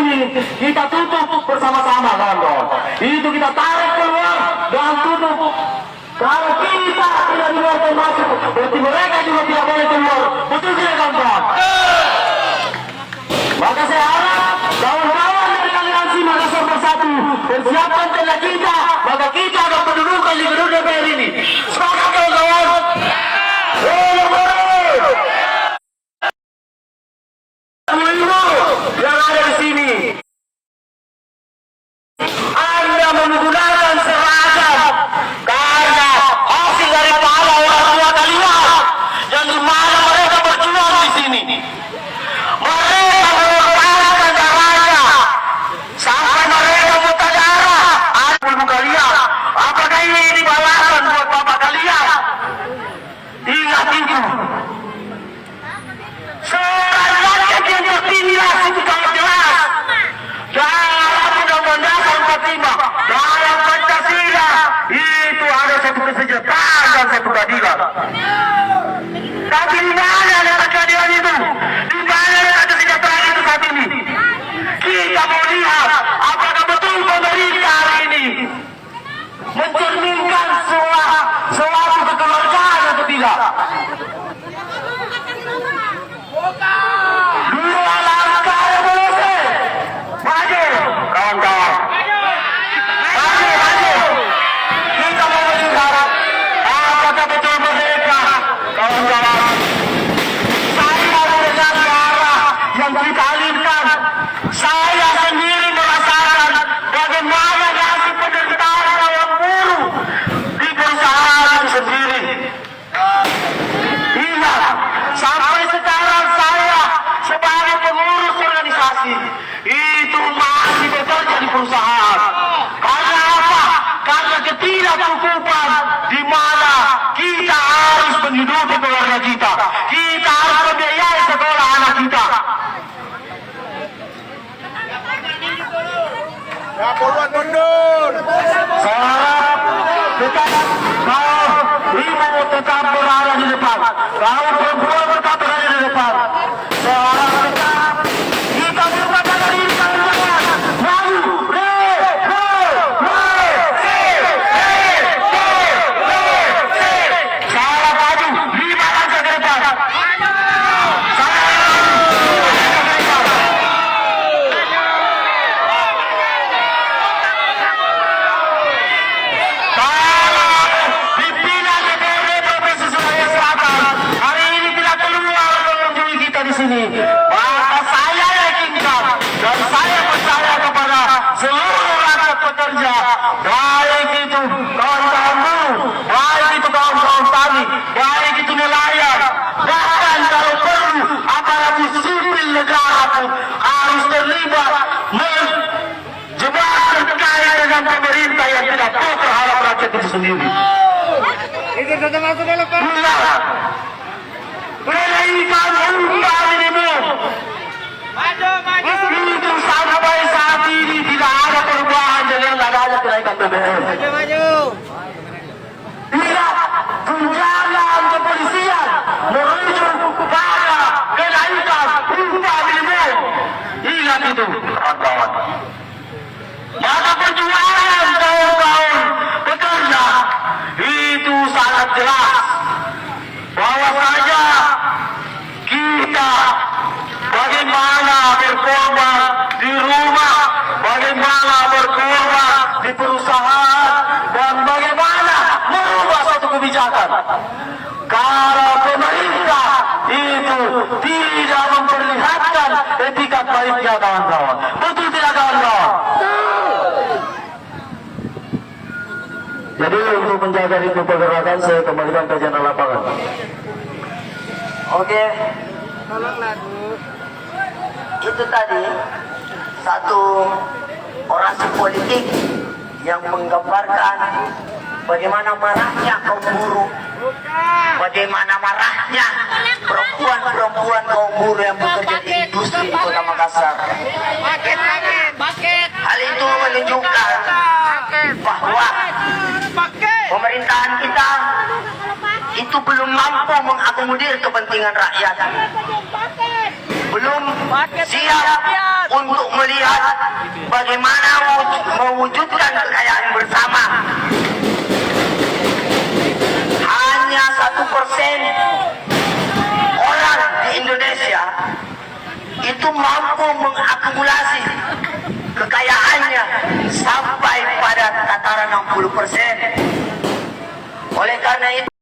ini kita tutup bersama-sama, kawan-kawan. Itu kita tarik keluar dan tutup. Kalau kita tidak dibiarkan masuk, berarti mereka juga tidak boleh keluar. Betul tidak, kawan-kawan? Maka saya harap kawan-kawan dari aliansi Makassar Bersatu persiapkan tenda kita, maka kita akan mendudukan di gedung DPR ini. Semangat, kawan-kawan! Yang ada di sini, Anda menggunakan seragam karena hasil dari pahala orang tua kalian yang dimana mereka berjuang di sini. Mereka mengorbankan darahnya sampai mereka buta darah. Ada ibu kalian, apakah ini balasan buat bapak kalian? Ingat itu. Rakyat yang tertindas itu sangat jelas. Dalam Undang-Undang Dasar 45, dalam Pancasila itu ada satu kesejahteraan dan satu keadilan. Tapi di mana ada keadilan itu? Di mana ada kesejahteraan itu saat ini? Kita mau lihat apakah betul pemerintah hari ini mencerminkan suatu kekeluargaan atau tidak. Dua langkah revolusi. Maju, kawan-kawan. Maju. Kita mau melihat apakah betul mereka, kawan-kawan. Saya dengan darah yang kita alirkan, saya sendiri merasakan bagaimana nasib penderitaan kaum buruh di perusahaan itu sendiri. Ingat, sampai sekarang saya sebagai pengurus organisasi itu masih bekerja di perusahaan. Karena apa? Karena ketidakcukupan di mana kita harus menghidupi keluarga kita. Kita harus membiayai sekolah anak kita. Ya, puluhan mundur. Saya harap kau ibu tetap berada di depan. Kau perempuan tetap berada di depan. Saya harap kita merupakan diri kawan-kawan. Maju, saya maju 5 langkah ke depan. Sini, maka saya yakinkan dan saya percaya kepada seluruh rakyat pekerja, baik itu kawan-kawan buruh, baik itu kawan-kawan tani, baik itu nelayan, bahkan kalau perlu aparatur sipil negara pun harus terlibat menjebak kaya dengan pemerintah yang tidak tahu terhadap rakyat itu sendiri. Itu sudah masuk dalam Pak. Kenaikan upah minimum itu sampai saat ini tidak ada perubahan dengan adanya kenaikan BBM. Tidak, tunjangan kepolisian merujuk pada kenaikan upah minimum. Ingat itu, kawan-kawan. Maka perjuangan kaum pekerja itu sangat jelas bahwa saja kita bagaimana berkorban di rumah, bagaimana berkorban di perusahaan, dan bagaimana merubah suatu kebijakan. Kalau pemerintah itu tidak memperlihatkan etika baiknya, kawan-kawan. Betul tidak, kawan-kawan? Jadi untuk menjaga ritme pergerakan, saya kembalikan ke channel lapangan. Oke, itu tadi satu orasi politik yang menggambarkan bagaimana marahnya kaum buruh, bagaimana marahnya perempuan-perempuan kaum buruh yang bekerja di industri di Kota Makassar. Hal itu menunjukkan bahwa pemerintahan kita itu belum mampu mengakomodir kepentingan rakyat. belum siap untuk melihat bagaimana mewujudkan kekayaan bersama. Hanya 1% orang di Indonesia itu mampu mengakumulasi kekayaannya sampai pada tataran 60%. Oleh karena itu